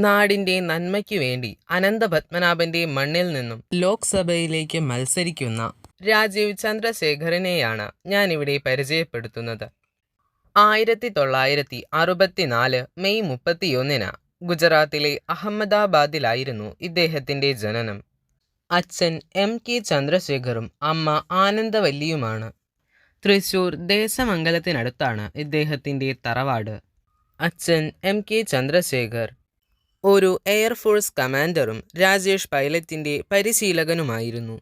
നാടിന്റെ നന്മയ്ക്കു വേണ്ടി അനന്തപത്മനാഭന്റെ മണ്ണിൽ നിന്നും ലോക്സഭയിലേക്ക് മത്സരിക്കുന്ന രാജീവ് ചന്ദ്രശേഖറിനെയാണ് ഞാനിവിടെ പരിചയപ്പെടുത്തുന്നത്. 1964 മെയ് 31 ഗുജറാത്തിലെ അഹമ്മദാബാദിലായിരുന്നു ഇദ്ദേഹത്തിന്റെ ജനനം. അച്ഛൻ M.K. ചന്ദ്രശേഖറും അമ്മ ആനന്ദവല്ലിയുമാണ്. തൃശൂർ ദേശമംഗലത്തിനടുത്താണ് ഇദ്ദേഹത്തിന്റെ തറവാട്. അച്ഛൻ M.K. ചന്ദ്രശേഖർ ഒരു എയർഫോഴ്സ് കമാൻഡറും രാജേഷ് പൈലറ്റിന്റെ പരിശീലകനുമായിരുന്നു.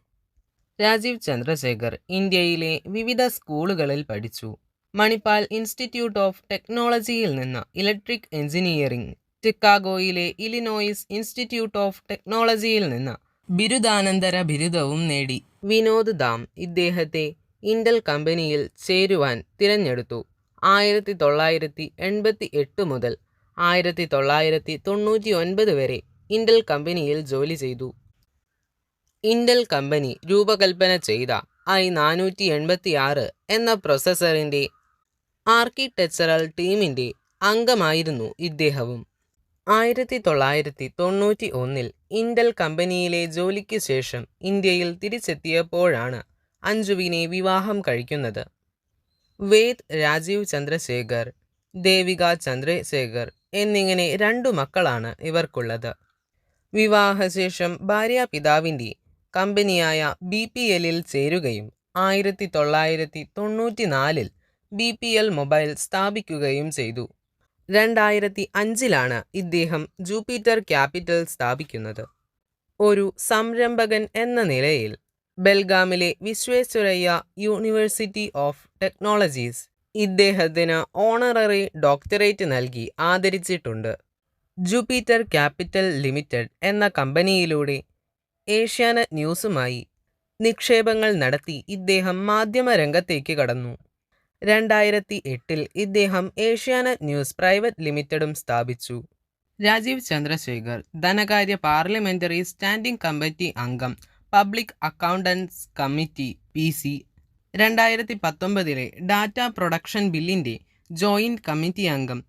രാജീവ് ചന്ദ്രശേഖർ ഇന്ത്യയിലെ വിവിധ സ്കൂളുകളിൽ പഠിച്ചു. മണിപ്പാൽ ഇൻസ്റ്റിറ്റ്യൂട്ട് ഓഫ് ടെക്നോളജിയിൽ നിന്ന് ഇലക്ട്രിക് എഞ്ചിനീയറിംഗ്, ചിക്കാഗോയിലെ ഇലിനോയിസ് ഇൻസ്റ്റിറ്റ്യൂട്ട് ഓഫ് ടെക്നോളജിയിൽ നിന്ന് ബിരുദാനന്തര ബിരുദവും നേടി. വിനോദ് ധാം ഇദ്ദേഹത്തെ ഇന്റൽ കമ്പനിയിൽ ചേരുവാൻ തിരഞ്ഞെടുത്തു. 1988 മുതൽ 1999 വരെ ഇന്റൽ കമ്പനിയിൽ ജോലി ചെയ്തു. ഇന്റൽ കമ്പനി രൂപകൽപ്പന ചെയ്ത i486 എന്ന പ്രൊസസ്സറിന്റെ ആർക്കിടെക്ചറൽ ടീമിന്റെ അംഗമായിരുന്നു ഇദ്ദേഹവും. 1991 ഇന്റൽ കമ്പനിയിലെ ജോലിക്ക് ശേഷം ഇന്ത്യയിൽ തിരിച്ചെത്തിയപ്പോഴാണ് അഞ്ജുവിനെ വിവാഹം കഴിക്കുന്നത്. വേദ് രാജീവ് ചന്ദ്രശേഖർ, ദേവിക ചന്ദ്രശേഖർ എന്നിങ്ങനെ 2 മക്കളാണ് ഇവർക്കുള്ളത്. വിവാഹശേഷം ഭാര്യാപിതാവിന്റെ കമ്പനിയായ BPLൽ ചേരുകയും 1994 BPL മൊബൈൽ സ്ഥാപിക്കുകയും ചെയ്തു. 2005 ഇദ്ദേഹം ജൂപ്പിറ്റർ ക്യാപിറ്റൽ സ്ഥാപിക്കുന്നത്. ഒരു സംരംഭകൻ എന്ന നിലയിൽ ബെൽഗാമിലെ വിശ്വേശ്വരയ്യ യൂണിവേഴ്സിറ്റി ഓഫ് ടെക്നോളജീസ് ഇദ്ദേഹത്തിന് ഓണററി ഡോക്ടറേറ്റ് നൽകി ആദരിച്ചിട്ടുണ്ട്. ജൂപ്പിറ്റർ ക്യാപിറ്റൽ ലിമിറ്റഡ് എന്ന കമ്പനിയിലൂടെ ഏഷ്യാനെറ്റ് ന്യൂസുമായി നിക്ഷേപങ്ങൾ നടത്തി ഇദ്ദേഹം മാധ്യമരംഗത്തേക്ക് കടന്നു. 2008 ഇദ്ദേഹം ഏഷ്യാനെറ്റ് ന്യൂസ് പ്രൈവറ്റ് ലിമിറ്റഡും സ്ഥാപിച്ചു. രാജീവ് ചന്ദ്രശേഖർ ധനകാര്യ പാർലമെന്ററി സ്റ്റാൻഡിംഗ് കമ്മിറ്റി അംഗം, public accounts committee PC, 2019 data protection ബില്ലിന്റെ ജോയിന്റ് കമ്മിറ്റി അംഗം,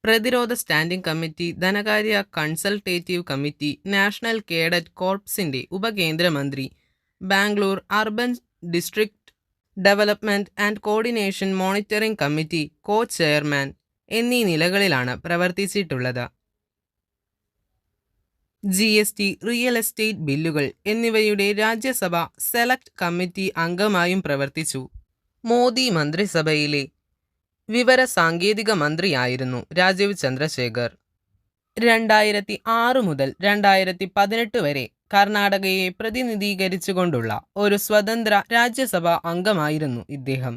പ്രതിരോധ സ്റ്റാൻഡിംഗ് കമ്മിറ്റി, ധനകാര്യ കൺസൾട്ടേറ്റീവ് കമ്മിറ്റി, നാഷണൽ കേഡറ്റ് കോർപ്സിന്റെ ഉപകേന്ദ്രമന്ത്രി, Bangalore urban district development and coordination monitoring committee chairman എന്നീ നിലകളിലാണ് പ്രവർത്തിച്ചിട്ടുള്ളത്. GST, റിയൽ എസ്റ്റേറ്റ് ബില്ലുകൾ എന്നിവയുടെ രാജ്യസഭ സെലക്ട് കമ്മിറ്റി അംഗമായും പ്രവർത്തിച്ചു. മോദി മന്ത്രിസഭയിലെ വിവര സാങ്കേതിക മന്ത്രിയായിരുന്നു രാജീവ് ചന്ദ്രശേഖർ. 2006 മുതൽ 2018 വരെ കർണാടകയെ പ്രതിനിധീകരിച്ചുകൊണ്ടുള്ള ഒരു സ്വതന്ത്ര രാജ്യസഭാ അംഗമായിരുന്നു ഇദ്ദേഹം.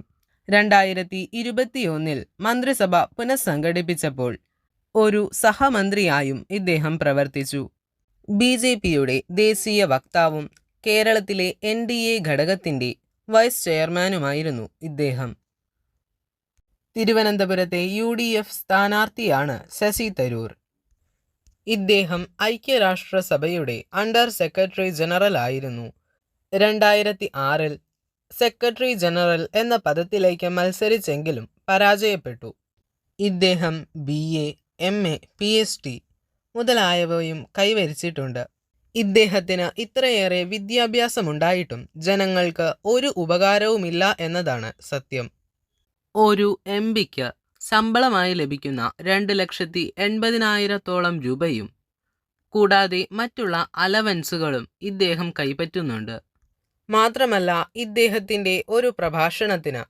2021 മന്ത്രിസഭ പുനഃസംഘടിപ്പിച്ചപ്പോൾ ഒരു സഹമന്ത്രിയായും ഇദ്ദേഹം പ്രവർത്തിച്ചു. BJPയുടെ ദേശീയ വക്താവും കേരളത്തിലെ NDA ഘടകത്തിന്റെ വൈസ് ചെയർമാനുമായിരുന്നു ഇദ്ദേഹം. തിരുവനന്തപുരത്തെ UDF സ്ഥാനാർത്ഥിയാണ് ശശി തരൂർ. ഇദ്ദേഹം ഐക്യരാഷ്ട്രസഭയുടെ അണ്ടർ സെക്രട്ടറി ജനറൽ ആയിരുന്നു. 2006 സെക്രട്ടറി ജനറൽ എന്ന പദത്തിലേക്ക് മത്സരിച്ചെങ്കിലും പരാജയപ്പെട്ടു. ഇദ്ദേഹം BA, MA, PhD മുതലായവയും കൈവരിച്ചിട്ടുണ്ട്. ഇദ്ദേഹത്തിന് ഇത്രയേറെ വിദ്യാഭ്യാസമുണ്ടായിട്ടും ജനങ്ങൾക്ക് ഒരു ഉപകാരവുമില്ല എന്നതാണ് സത്യം. ഒരു MPക്ക് ശമ്പളമായി ലഭിക്കുന്ന 2,80,000 രൂപയും കൂടാതെ മറ്റുള്ള അലവൻസുകളും ഇദ്ദേഹം കൈപ്പറ്റുന്നുണ്ട്. മാത്രമല്ല ഇദ്ദേഹത്തിന്റെ ഒരു പ്രഭാഷണത്തിന്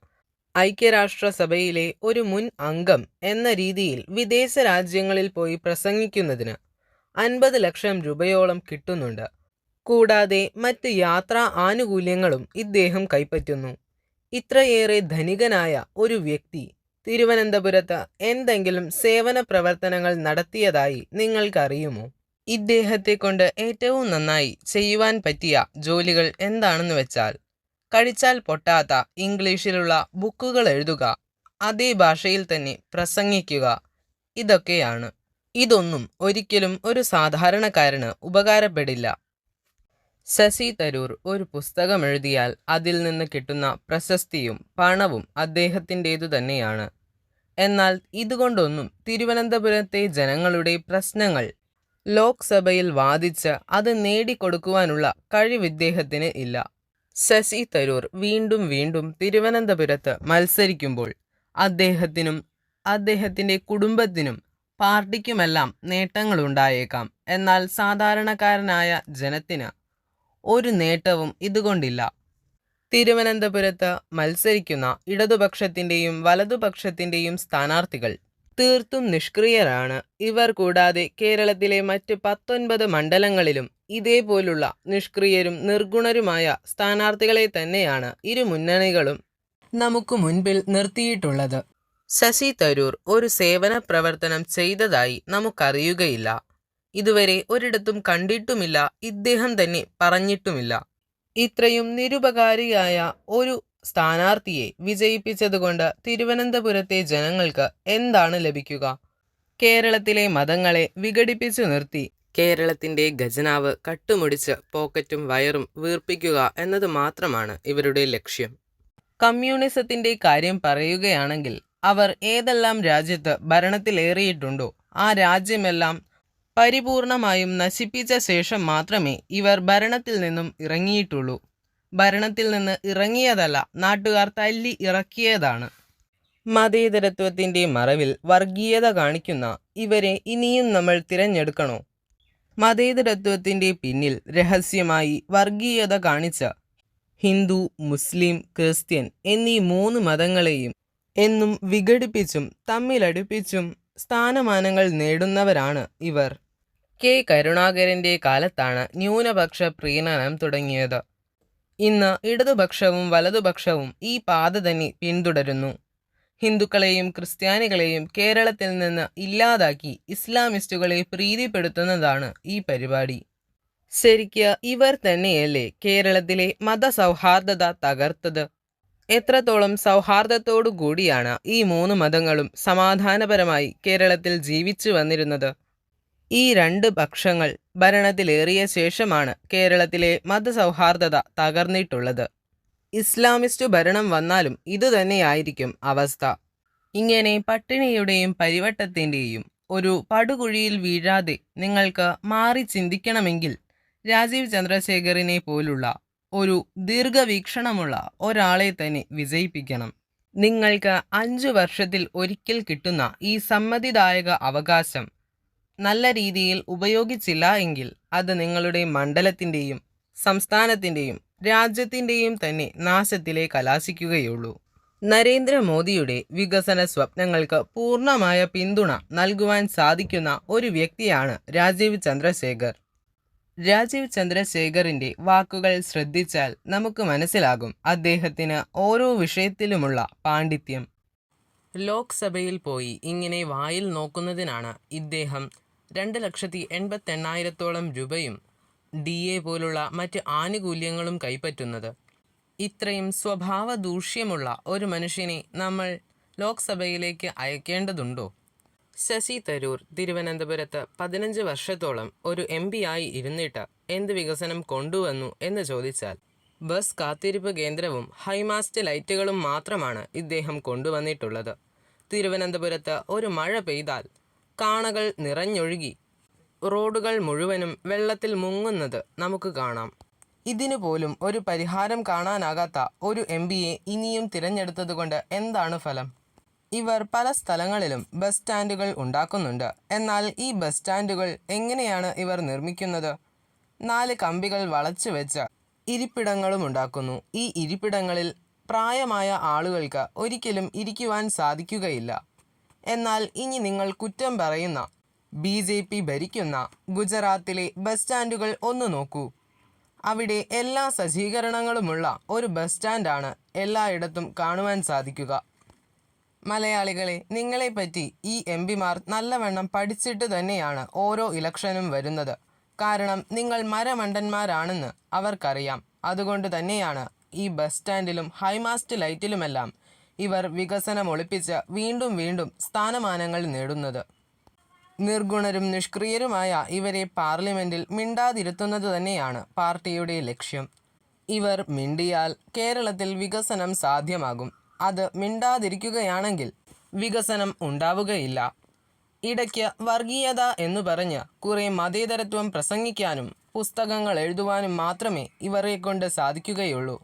ഐക്യരാഷ്ട്രസഭയിലെ ഒരു മുൻ അംഗം എന്ന രീതിയിൽ വിദേശ രാജ്യങ്ങളിൽ പോയി പ്രസംഗിക്കുന്നതിന് 50 ലക്ഷം രൂപയോളം കിട്ടുന്നുണ്ട്. കൂടാതെ മറ്റ് യാത്രാ ആനുകൂല്യങ്ങളും ഇദ്ദേഹം കൈപ്പറ്റുന്നു. ഇത്രയേറെ ധനികനായ ഒരു വ്യക്തി തിരുവനന്തപുരത്ത് എന്തെങ്കിലും സേവന പ്രവർത്തനങ്ങൾ നടത്തിയതായി നിങ്ങൾക്കറിയുമോ? ഇദ്ദേഹത്തെ കൊണ്ട് ഏറ്റവും നന്നായി ചെയ്യുവാൻ പറ്റിയ ജോലികൾ എന്താണെന്ന് വെച്ചാൽ, കഴിച്ചാൽ പൊട്ടാത്ത ഇംഗ്ലീഷിലുള്ള ബുക്കുകൾ എഴുതുക, അതേ ഭാഷയിൽ തന്നെ പ്രസംഗിക്കുക, ഇതൊക്കെയാണ്. ഇതൊന്നും ഒരിക്കലും ഒരു സാധാരണക്കാരന് ഉപകാരപ്പെടില്ല. ശശി തരൂർ ഒരു പുസ്തകം എഴുതിയാൽ അതിൽ നിന്ന് കിട്ടുന്ന പ്രശസ്തിയും പണവും അദ്ദേഹത്തിൻ്റേതു തന്നെയാണ്. എന്നാൽ ഇതുകൊണ്ടൊന്നും തിരുവനന്തപുരത്തെ ജനങ്ങളുടെ പ്രശ്നങ്ങൾ ലോക്സഭയിൽ വാദിച്ച് അത് നേടിക്കൊടുക്കുവാനുള്ള കഴിവ് ഇദ്ദേഹത്തിന് ഇല്ല. ശശി തരൂർ വീണ്ടും വീണ്ടും തിരുവനന്തപുരത്ത് മത്സരിക്കുമ്പോൾ അദ്ദേഹത്തിനും അദ്ദേഹത്തിൻ്റെ കുടുംബത്തിനും പാർട്ടിക്കുമെല്ലാം നേട്ടങ്ങളുണ്ടായേക്കാം. എന്നാൽ സാധാരണക്കാരനായ ജനത്തിന് ഒരു നേട്ടവും ഇതുകൊണ്ടില്ല. തിരുവനന്തപുരത്ത് മത്സരിക്കുന്ന ഇടതുപക്ഷത്തിൻ്റെയും വലതുപക്ഷത്തിൻ്റെയും സ്ഥാനാർത്ഥികൾ തീർത്തും നിഷ്ക്രിയരാണ്. ഇവർ കൂടാതെ കേരളത്തിലെ മറ്റ് 19 മണ്ഡലങ്ങളിലും ഇതേപോലുള്ള നിഷ്ക്രിയരും നിർഗുണരുമായ സ്ഥാനാർത്ഥികളെ തന്നെയാണ് ഇരു മുന്നണികളും നമുക്ക് മുൻപിൽ നിർത്തിയിട്ടുള്ളത്. ശശി തരൂർ ഒരു സേവന പ്രവർത്തനം ചെയ്തതായി നമുക്കറിയുകയില്ല. ഇതുവരെ ഒരിടത്തും കണ്ടിട്ടുമില്ല, ഇദ്ദേഹം തന്നെ പറഞ്ഞിട്ടുമില്ല. ഇത്രയും നിരുപകാരിയായ ഒരു സ്ഥാനാർത്ഥിയെ വിജയിപ്പിച്ചതുകൊണ്ട് തിരുവനന്തപുരത്തെ ജനങ്ങൾക്ക് എന്താണ് ലഭിക്കുക? കേരളത്തിലെ മതങ്ങളെ വിഘടിപ്പിച്ചു നിർത്തി കേരളത്തിൻ്റെ ഖജനാവ് കട്ടുമുടിച്ച് പോക്കറ്റും വയറും വീർപ്പിക്കുക എന്നത് മാത്രമാണ് ഇവരുടെ ലക്ഷ്യം. കമ്മ്യൂണിസത്തിൻ്റെ കാര്യം പറയുകയാണെങ്കിൽ അവർ ഏതെല്ലാം രാജ്യത്ത് ഭരണത്തിലേറിയിട്ടുണ്ടോ ആ രാജ്യമെല്ലാം പരിപൂർണമായും നശിപ്പിച്ച ശേഷം മാത്രമേ ഇവർ ഭരണത്തിൽ നിന്നും ഇറങ്ങിയിട്ടുള്ളൂ. ഭരണത്തിൽ നിന്ന് ഇറങ്ങിയതല്ല, നാട്ടുകാർ തല്ലി ഇറക്കിയതാണ്. മതേതരത്വത്തിൻ്റെ മറവിൽ വർഗീയത കാണിക്കുന്ന ഇവരെ ഇനിയും നമ്മൾ തിരഞ്ഞെടുക്കണോ? മതേതരത്വത്തിൻ്റെ പിന്നിൽ രഹസ്യമായി വർഗീയത കാണിച്ച ഹിന്ദു, മുസ്ലിം, ക്രിസ്ത്യൻ എന്നീ 3 മതങ്ങളെയും എന്നും വിഘടിപ്പിച്ചും തമ്മിലടുപ്പിച്ചും സ്ഥാനമാനങ്ങൾ നേടുന്നവരാണ് ഇവർ. കെ കരുണാകരൻ്റെ കാലത്താണ് ന്യൂനപക്ഷ പ്രീണനം തുടങ്ങിയത്. ഇന്ന് ഇടതുപക്ഷവും വലതുപക്ഷവും ഈ പാത തന്നെ പിന്തുടരുന്നു. ഹിന്ദുക്കളെയും ക്രിസ്ത്യാനികളെയും കേരളത്തിൽ നിന്ന് ഇല്ലാതാക്കി ഇസ്ലാമിസ്റ്റുകളെ പ്രീതിപ്പെടുത്തുന്നതാണ് ഈ പരിപാടി. ശരിക്ക് ഇവർ തന്നെയല്ലേ കേരളത്തിലെ മതസൗഹാർദ്ദത തകർത്തത്? എത്രത്തോളം സൗഹാർദ്ദത്തോടു കൂടിയാണ് ഈ 3 മതങ്ങളും സമാധാനപരമായി കേരളത്തിൽ ജീവിച്ചു വന്നിരുന്നത്? ഈ 2 പക്ഷങ്ങൾ ഭരണത്തിലേറിയ ശേഷമാണ് കേരളത്തിലെ മതസൗഹാർദ്ദത തകർന്നിട്ടുള്ളത്. ഇസ്ലാമിസ്റ്റ് ഭരണം വന്നാലും ഇതുതന്നെയായിരിക്കും അവസ്ഥ. ഇങ്ങനെ പട്ടിണിയുടെയും പരിവട്ടത്തിൻ്റെയും ഒരു പടുകുഴിയിൽ വീഴാതെ നിങ്ങൾക്ക് മാറി ചിന്തിക്കണമെങ്കിൽ രാജീവ് ചന്ദ്രശേഖറിനെ പോലുള്ള ഒരു ദീർഘവീക്ഷണമുള്ള ഒരാളെ തന്നെ വിജയിപ്പിക്കണം. നിങ്ങൾക്ക് 5 വർഷത്തിൽ ഒരിക്കൽ കിട്ടുന്ന ഈ സമ്മതിദായക അവകാശം നല്ല രീതിയിൽ ഉപയോഗിച്ചില്ല എങ്കിൽ അത് നിങ്ങളുടെ മണ്ഡലത്തിൻ്റെയും സംസ്ഥാനത്തിൻ്റെയും രാജ്യത്തിൻ്റെയും തന്നെ നാശത്തിലേ കലാശിക്കുകയുള്ളൂ. നരേന്ദ്രമോദിയുടെ വികസന സ്വപ്നങ്ങൾക്ക് പൂർണ്ണമായ പിന്തുണ നൽകുവാൻ സാധിക്കുന്ന ഒരു വ്യക്തിയാണ് രാജീവ് ചന്ദ്രശേഖർ. രാജീവ് ചന്ദ്രശേഖറിൻ്റെ വാക്കുകൾ ശ്രദ്ധിച്ചാൽ നമുക്ക് മനസ്സിലാകും അദ്ദേഹത്തിന് ഓരോ വിഷയത്തിലുമുള്ള പാണ്ഡിത്യം. ലോക്സഭയിൽ പോയി ഇങ്ങനെ വായിൽ നോക്കുന്നതിനാണ് ഇദ്ദേഹം 2,88,000 രൂപയും DA പോലുള്ള മറ്റ് ആനുകൂല്യങ്ങളും കൈപ്പറ്റുന്നത്. ഇത്രയും സ്വഭാവ ദൂഷ്യമുള്ള ഒരു മനുഷ്യനെ നമ്മൾ ലോക്സഭയിലേക്ക് അയക്കേണ്ടതുണ്ടോ? ശശി തരൂർ തിരുവനന്തപുരത്ത് 15 വർഷത്തോളം ഒരു MP ആയി ഇരുന്നിട്ട് എന്ത് വികസനം കൊണ്ടുവന്നു എന്ന് ചോദിച്ചാൽ ബസ് കാത്തിരിപ്പ് കേന്ദ്രവും ഹൈമാസ്റ്റ് ലൈറ്റുകളും മാത്രമാണ് ഇദ്ദേഹം കൊണ്ടുവന്നിട്ടുള്ളത്. തിരുവനന്തപുരത്ത് ഒരു മഴ പെയ്താൽ കാണകൾ നിറഞ്ഞൊഴുകി റോഡുകൾ മുഴുവനും വെള്ളത്തിൽ മുങ്ങുന്നത് നമുക്ക് കാണാം. ഇതിനു പോലും ഒരു പരിഹാരം കാണാനാകാത്ത ഒരു MPയെ ഇനിയും തിരഞ്ഞെടുത്തതുകൊണ്ട് എന്താണ് ഫലം? ഇവർ പല സ്ഥലങ്ങളിലും ബസ് സ്റ്റാൻഡുകൾ ഉണ്ടാക്കുന്നുണ്ട്. എന്നാൽ ഈ ബസ് സ്റ്റാൻഡുകൾ എങ്ങനെയാണ് ഇവർ നിർമ്മിക്കുന്നത്? 4 കമ്പികൾ വളച്ചു വെച്ച് ഇരിപ്പിടങ്ങളും ഉണ്ടാക്കുന്നു. ഈ ഇരിപ്പിടങ്ങളിൽ പ്രായമായ ആളുകൾക്ക് ഒരിക്കലും ഇരിക്കുവാൻ സാധിക്കുകയില്ല. എന്നാൽ ഇനി നിങ്ങൾ കുറ്റം പറയുന്ന BJP ഭരിക്കുന്ന ഗുജറാത്തിലെ ബസ് സ്റ്റാൻഡുകൾ ഒന്ന് നോക്കൂ. അവിടെ എല്ലാ സജ്ജീകരണങ്ങളുമുള്ള ഒരു ബസ് സ്റ്റാൻഡാണ് എല്ലായിടത്തും കാണുവാൻ സാധിക്കുക. മലയാളികളെ, നിങ്ങളെപ്പറ്റി ഈ MPമാർ നല്ലവണ്ണം പഠിച്ചിട്ട് തന്നെയാണ് ഓരോ ഇലക്ഷനും വരുന്നത്. കാരണം നിങ്ങൾ മരമണ്ടന്മാരാണെന്ന് അവർക്കറിയാം. അതുകൊണ്ട് തന്നെയാണ് ഈ ബസ് സ്റ്റാൻഡിലും ഹൈമാസ്റ്റ് ലൈറ്റിലുമെല്ലാം ഇവർ വികസനം ഒളിപ്പിച്ച് വീണ്ടും വീണ്ടും സ്ഥാനമാനങ്ങൾ നേടുന്നത്. നിർഗുണരും നിഷ്ക്രിയരുമായ ഇവരെ പാർലമെൻറ്റിൽ മിണ്ടാതിരുത്തുന്നത് തന്നെയാണ് പാർട്ടിയുടെ ലക്ഷ്യം. ഇവർ മിണ്ടിയാൽ കേരളത്തിൽ വികസനം സാധ്യമാകും. അത് മിണ്ടാതിരിക്കുകയാണെങ്കിൽ വികസനം ഉണ്ടാവുകയില്ല. ഇടയ്ക്ക് വർഗീയത എന്നു പറഞ്ഞ് കുറെ മതേതരത്വം പ്രസംഗിക്കാനും പുസ്തകങ്ങൾ എഴുതുവാനും മാത്രമേ ഇവരെക്കൊണ്ട് സാധിക്കുകയുള്ളൂ.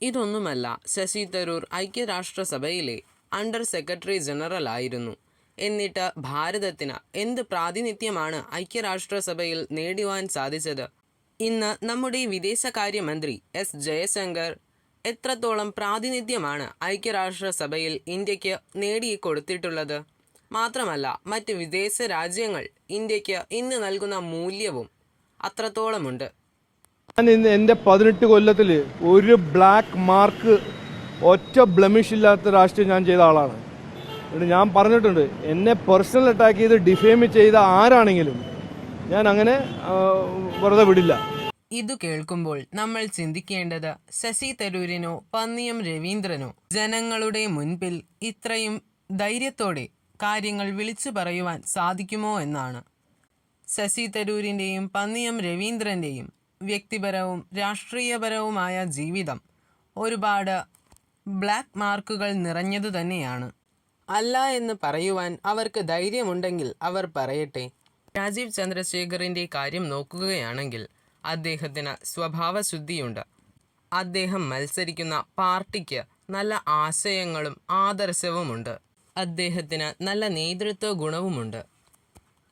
ഇതൊന്നുമല്ല, ശശി തരൂർ ഐക്യരാഷ്ട്രസഭയിലെ അണ്ടർ സെക്രട്ടറി ജനറൽ ആയിരുന്നു. എന്നിട്ട് ഭാരതത്തിന് എന്ത് പ്രാതിനിധ്യമാണ് ഐക്യരാഷ്ട്രസഭയിൽ നേടുവാൻ സാധിച്ചത്? ഇന്ന് നമ്മുടെ വിദേശകാര്യമന്ത്രി എസ് ജയശങ്കർ എത്രത്തോളം പ്രാതിനിധ്യമാണ് ഐക്യരാഷ്ട്രസഭയിൽ ഇന്ത്യക്ക് നേടിക്കൊടുത്തിട്ടുള്ളത്? മാത്രമല്ല, മറ്റ് വിദേശ രാജ്യങ്ങൾ ഇന്ത്യക്ക് ഇന്ന് നൽകുന്ന മൂല്യവും അത്രത്തോളമുണ്ട്. ഞാൻ ഇന്ന് എൻ്റെ 18 കൊല്ലത്തിൽ ഒരു ബ്ലാക്ക് മാർക്ക്, ഒറ്റ ബ്ലെമിഷ് ഇല്ലാത്ത രാഷ്ട്രീയം ഞാൻ ചെയ്ത ആളാണ്. എന്നിട്ട് ഞാൻ പറഞ്ഞിട്ടുണ്ട്, എന്നെ പേഴ്സണൽ അറ്റാക്ക് ചെയ്ത് ഡിഫേം ചെയ്ത ആരാണെങ്കിലും ഞാൻ അങ്ങനെ വെറുതെ വിടില്ല. ഇതു കേൾക്കുമ്പോൾ നമ്മൾ ചിന്തിക്കേണ്ടത്, ശശി തരൂരിനോ പന്നിയം രവീന്ദ്രനോ ജനങ്ങളുടെ മുൻപിൽ ഇത്രയും ധൈര്യത്തോടെ കാര്യങ്ങൾ വിളിച്ചു പറയുവാൻ സാധിക്കുമോ എന്നാണ്. ശശി തരൂരിൻ്റെയും പന്നിയം രവീന്ദ്രൻ്റെയും വ്യക്തിപരവും രാഷ്ട്രീയപരവുമായ ജീവിതം ഒരുപാട് ബ്ലാക്ക് മാർക്കുകൾ നിറഞ്ഞതു തന്നെയാണ്. അല്ല എന്ന് പറയുവാൻ അവർക്ക് ധൈര്യമുണ്ടെങ്കിൽ അവർ പറയട്ടെ. രാജീവ് ചന്ദ്രശേഖറിൻ്റെ കാര്യം നോക്കുകയാണെങ്കിൽ അദ്ദേഹത്തിന് സ്വഭാവശുദ്ധിയുണ്ട്. അദ്ദേഹം മത്സരിക്കുന്ന പാർട്ടിക്ക് നല്ല ആശയങ്ങളും ആദർശവുമുണ്ട്. അദ്ദേഹത്തിന് നല്ല നേതൃത്വ ഗുണവുമുണ്ട്.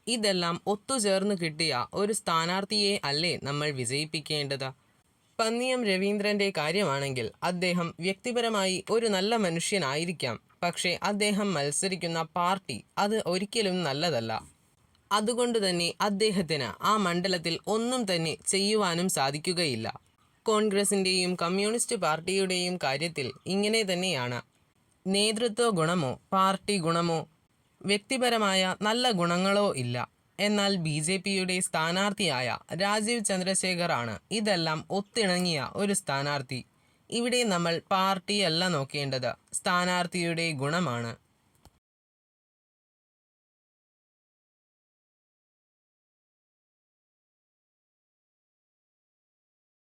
ഇതെല്ലാം ഒത്തുചേർന്ന് കിട്ടിയ ഒരു സ്ഥാനാർത്ഥിയെ അല്ലേ നമ്മൾ വിജയിപ്പിക്കേണ്ടത്? പന്നിയം രവീന്ദ്രൻ്റെ കാര്യമാണെങ്കിൽ അദ്ദേഹം വ്യക്തിപരമായി ഒരു നല്ല മനുഷ്യനായിരിക്കാം, പക്ഷേ അദ്ദേഹം മത്സരിക്കുന്ന പാർട്ടി അത് ഒരിക്കലും നല്ലതല്ല. അതുകൊണ്ട് തന്നെ അദ്ദേഹത്തിന് ആ മണ്ഡലത്തിൽ ഒന്നും തന്നെ ചെയ്യുവാനും സാധിക്കുകയില്ല. കോൺഗ്രസിൻ്റെയും കമ്മ്യൂണിസ്റ്റ് പാർട്ടിയുടെയും കാര്യത്തിൽ ഇങ്ങനെ തന്നെയാണ്. നേതൃത്വ ഗുണമോ പാർട്ടി ഗുണമോ വ്യക്തിപരമായ നല്ല ഗുണങ്ങളോ ഇല്ല. എന്നാൽ BJPയുടെ സ്ഥാനാർത്ഥിയായ രാജീവ് ചന്ദ്രശേഖറാണ് ഇതെല്ലാം ഒത്തിണങ്ങിയ ഒരു സ്ഥാനാർത്ഥി. ഇവിടെ നമ്മൾ പാർട്ടിയല്ല നോക്കേണ്ടത്, സ്ഥാനാർത്ഥിയുടെ ഗുണമാണ്.